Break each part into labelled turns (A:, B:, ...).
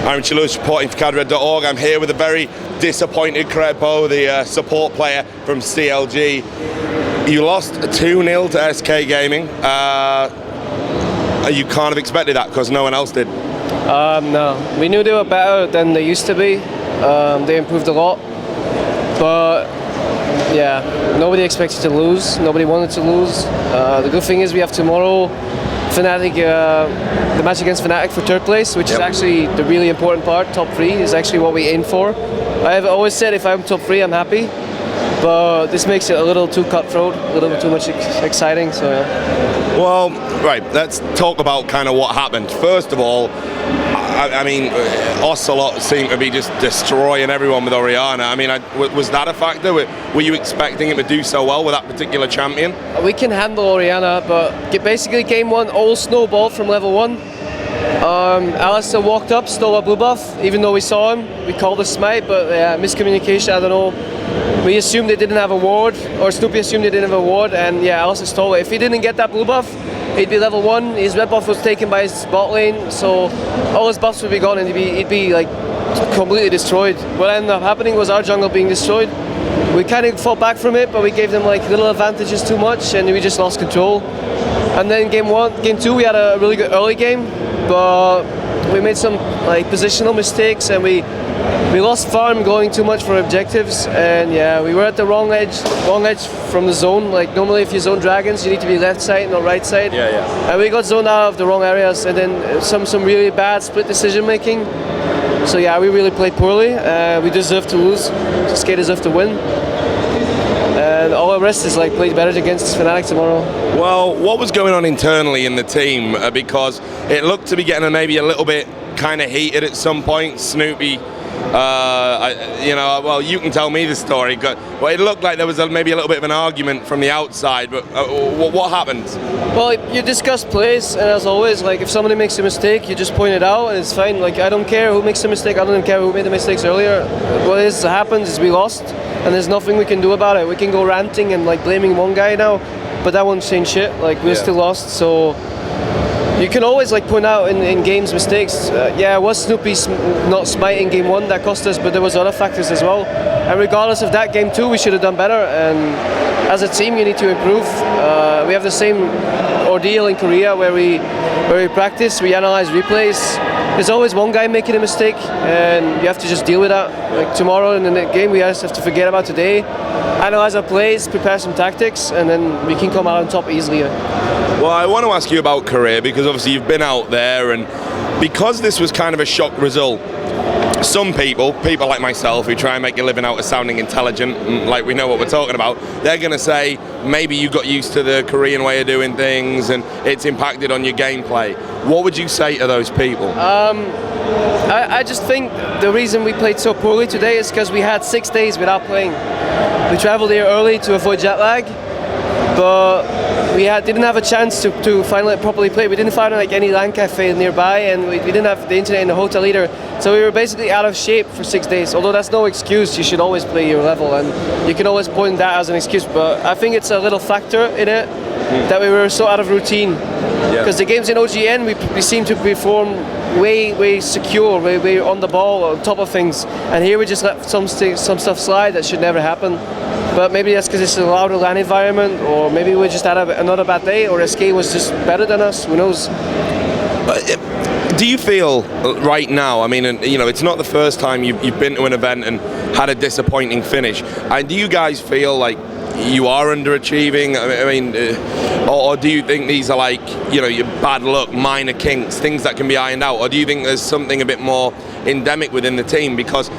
A: I'm Chilus, reporting for CLG.eu. I'm here with a very disappointed Krepo, the support player from CLG. You lost 2-0 to SK Gaming. You can't have expected that because no one else did.
B: No, we knew they were better than they used to be. They improved a lot, but yeah, nobody expected to lose. Nobody wanted to lose. The good thing is we have tomorrow Fnatic, the match against Fnatic for third place, which is actually the really important part. Top 3 is actually what we aim for. I've always said if I'm top 3, I'm happy. But this makes it a little too cutthroat, a little bit too much exciting. So yeah.
A: Well, right. Let's talk about kind of what happened. First of all, I mean, Ocelot seemed to be just destroying everyone with Orianna. I mean, was that a factor? Were you expecting him to do so well with that particular champion?
B: We can handle Orianna, but basically game 1 all snowballed from level 1. Alistair walked up, stole a blue buff, even though we saw him. We called a smite, but yeah, miscommunication, I don't know. We assumed they didn't have a ward, or Snoopy assumed they didn't have a ward, and yeah, Alistair stole it. If he didn't get that blue buff, he'd be level 1, his red buff was taken by his bot lane, so all his buffs would be gone and he'd be like completely destroyed. What ended up happening was our jungle being destroyed. We kind of fought back from it, but we gave them like little advantages too much and we just lost control. And then game 2 we had a really good early game, but we made some like positional mistakes and we lost farm going too much for objectives, and yeah, we were at the wrong edge from the zone. Like normally if you zone dragons you need to be left side, not right side.
A: Yeah.
B: And we got zoned out of the wrong areas, and then some really bad split decision making. So yeah, we really played poorly. We deserved to lose. SK deserved to win. And all the rest is like played better against Fnatic tomorrow.
A: Well, what was going on internally in the team? Because it looked to be getting maybe a little bit kind of heated at some point. Snoopy, well, you can tell me the story. Well, it looked like there was maybe a little bit of an argument from the outside, but what happened? Well,
B: you discuss plays, and as always, like if somebody makes a mistake, you just point it out, and it's fine. Like I don't care who makes a mistake. I don't care who made the mistakes earlier. What happens is we lost, and there's nothing we can do about it. We can go ranting and like blaming one guy now, but that won't change shit. Like we're still lost, so. You can always like point out in games mistakes. Yeah, it was Snoopy not smiting game 1 that cost us, but there was other factors as well. And regardless of that, game 2 we should have done better. And as a team, you need to improve. We have the same ordeal in Korea where we practice, we analyze replays. There's always one guy making a mistake, and you have to just deal with that. Like tomorrow in the game, we just have to forget about today, analyze our plays, prepare some tactics, and then we can come out on top easily.
A: Well, I want to ask you about Korea because obviously you've been out there, and because this was kind of a shock result, some people like myself who try and make a living out of sounding intelligent, like we know what we're talking about, they're going to say maybe you got used to the Korean way of doing things and it's impacted on your gameplay. What would you say to those people?
B: I just think the reason we played so poorly today is because we had 6 days without playing. We traveled here early to avoid jet lag, but we didn't have a chance to finally properly play. We didn't find like any LAN cafe nearby, and we didn't have the internet in the hotel either. So we were basically out of shape for 6 days. Although that's no excuse, you should always play your level, and you can always point that as an excuse. But I think it's a little factor in it that we were so out of routine. Because the games in OGN, we seem to perform way secure, way on the ball, on top of things. And here we just let some stuff slide that should never happen. But maybe that's because it's a louder LAN environment, or maybe we just had another bad day, or SK was just better than us, who knows.
A: Do you feel right now, I mean, it's not the first time you've been to an event and had a disappointing finish. And do you guys feel like you are underachieving? I mean, or do you think these are like, your bad luck, minor kinks, things that can be ironed out? Or do you think there's something a bit more endemic within the team? Because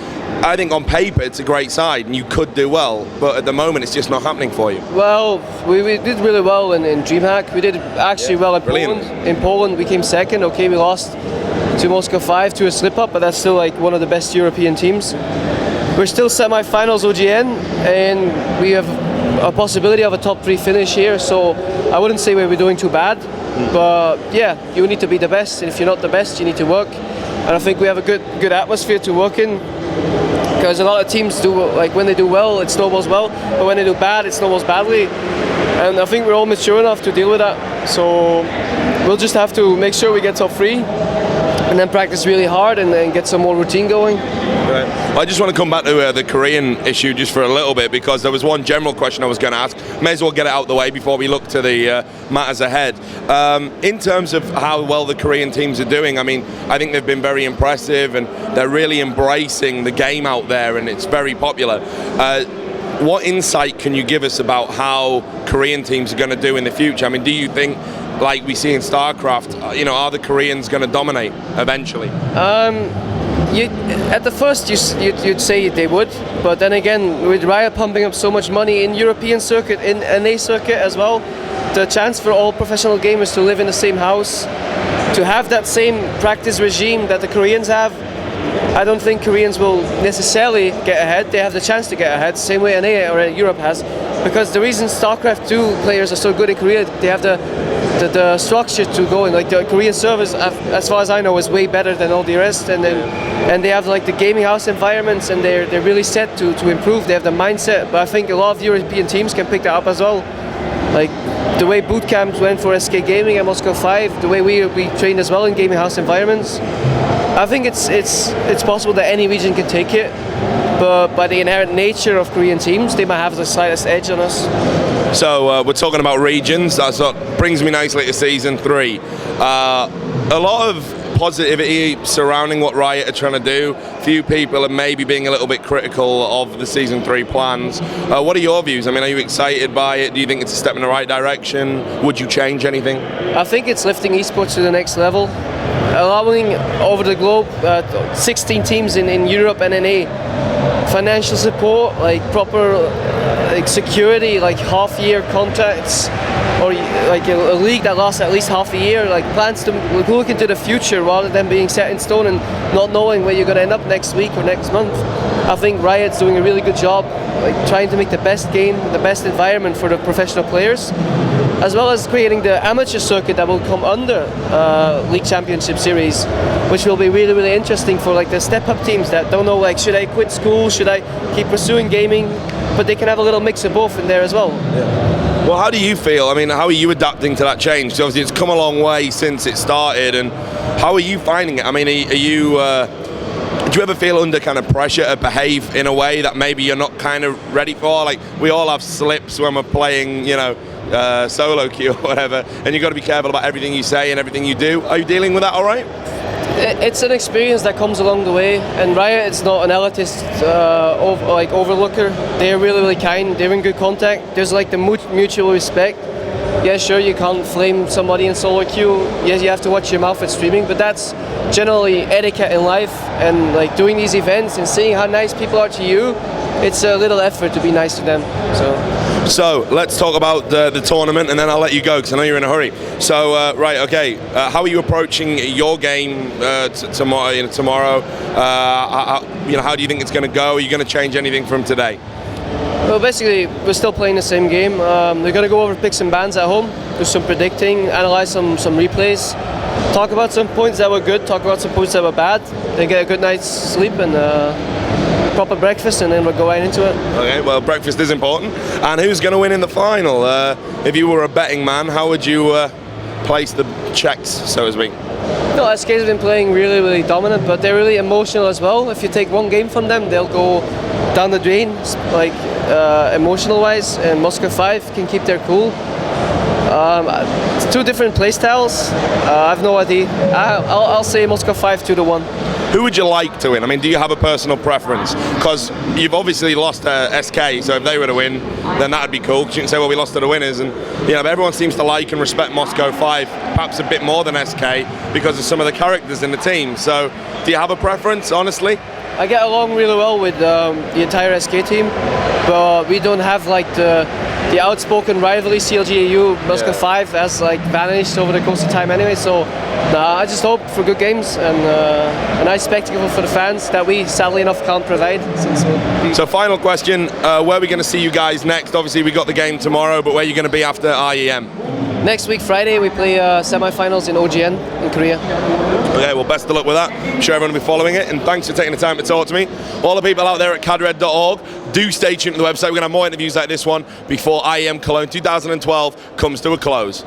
A: I think on paper it's a great side and you could do well, but at the moment it's just not happening for you.
B: Well, we did really well in DreamHack. We did actually well in Poland. In Poland we came second. Okay, we lost to Moscow 5 to a slip-up, but that's still like one of the best European teams. We're still semi-finals OGN, and we have a possibility of a top 3 finish here, so I wouldn't say we're doing too bad, but yeah, you need to be the best, and if you're not the best, you need to work. And I think we have a good atmosphere to work in, because a lot of teams do, like when they do well, it snowballs well, but when they do bad, it snowballs badly. And I think we're all mature enough to deal with that. So we'll just have to make sure we get top 3 and then practice really hard and then get some more routine going.
A: Right. Well, I just want to come back to the Korean issue just for a little bit, because there was one general question I was going to ask. May as well get it out of the way before we look to the matters ahead. In terms of how well the Korean teams are doing, I mean, I think they've been very impressive and they're really embracing the game out there, and it's very popular. What insight can you give us about how Korean teams are going to do in the future? I mean, do you think, like we see in StarCraft, are the Koreans going to dominate eventually?
B: At the first, you'd say they would, but then again, with Riot pumping up so much money in European circuit, in NA circuit as well, the chance for all professional gamers to live in the same house, to have that same practice regime that the Koreans have, I don't think Koreans will necessarily get ahead. They have the chance to get ahead, same way NA or Europe has, because the reason StarCraft 2 players are so good in Korea, they have the structure to go in. Like the Korean servers, as far as I know, is way better than all the rest, and they have like the gaming house environments, and they're really set to improve. They have the mindset, but I think a lot of European teams can pick that up as well. Like the way boot camps went for SK Gaming and Moscow 5, the way we trained as well in gaming house environments. I think it's possible that any region can take it, but by the inherent nature of Korean teams, they might have the slightest edge on us.
A: So we're talking about regions. That sort of brings me nicely to Season 3. A lot of positivity surrounding what Riot are trying to do. Few people are maybe being a little bit critical of the Season 3 plans. What are your views? I mean, are you excited by it? Do you think it's a step in the right direction? Would you change anything?
B: I think it's lifting esports to the next level. Allowing over the globe 16 teams in Europe and NA, financial support, like proper like security, like half-year contracts, or like a league that lasts at least half a year, like plans to look into the future rather than being set in stone and not knowing where you're going to end up next week or next month. I think Riot's doing a really good job, like trying to make the best game, the best environment for the professional players, as well as creating the amateur circuit that will come under League Championship Series, which will be really, really interesting for like the step-up teams that don't know, like, should I quit school, should I keep pursuing gaming, but they can have a little mix of both in there as well.
A: Yeah. Well, how do you feel? I mean, how are you adapting to that change? So obviously it's come a long way since it started, and how are you finding it? I mean, are you do you ever feel under kind of pressure to behave in a way that maybe you're not kind of ready for? Like, we all have slips when we're playing, solo queue or whatever, and you've got to be careful about everything you say and everything you do. Are you dealing with that all right?
B: It's an experience that comes along the way, and Riot is not an elitist overlooker. They're really, really kind. They're in good contact. There's like the mutual respect. Yeah, sure, you can't flame somebody in solo queue. Yes, you have to watch your mouth at streaming, but that's generally etiquette in life. And like doing these events and seeing how nice people are to you, it's a little effort to be nice to them.
A: So let's talk about the tournament, and then I'll let you go because I know you're in a hurry. So how are you approaching your game tomorrow? How do you think it's going to go? Are you going to change anything from today?
B: Well, basically, we're still playing the same game. We're going to go over picks and bans at home, do some predicting, analyze some replays, talk about some points that were good, talk about some points that were bad, then get a good night's sleep and proper breakfast, and then we'll go right into it. Okay,
A: well, breakfast is important. And who's going to win in the final? If you were a betting man, how would you place the checks, so to speak?
B: No, SK's been playing really, really dominant, but they're really emotional as well. If you take one game from them, they'll go down the drain, like emotional-wise, and Moscow 5 can keep their cool. It's two different playstyles. I have no idea. I'll say Moscow 5 2-1.
A: Who would you like to win? I mean, do you have a personal preference? Because you've obviously lost to SK, so if they were to win, then that'd be cool. Because you can say, well, we lost to the winners, and but everyone seems to like and respect Moscow 5, perhaps a bit more than SK, because of some of the characters in the team. So, do you have a preference, honestly?
B: I get along really well with the entire SK team, but we don't have like the outspoken rivalry. CLG.eu, Moscow 5 has like vanished over the course of time anyway. So I just hope for good games and a nice spectacle for the fans that we sadly enough can't provide. So final question, where are we going to see you guys next? Obviously we got the game tomorrow, but where are you going to be after IEM? Next week, Friday, we play semi-finals in OGN in Korea.
A: Okay, well, best of luck with that. I'm sure everyone will be following it, and thanks for taking the time to talk to me. All the people out there at cadred.org, do stay tuned to the website. We're going to have more interviews like this one before IEM Cologne 2012 comes to a close.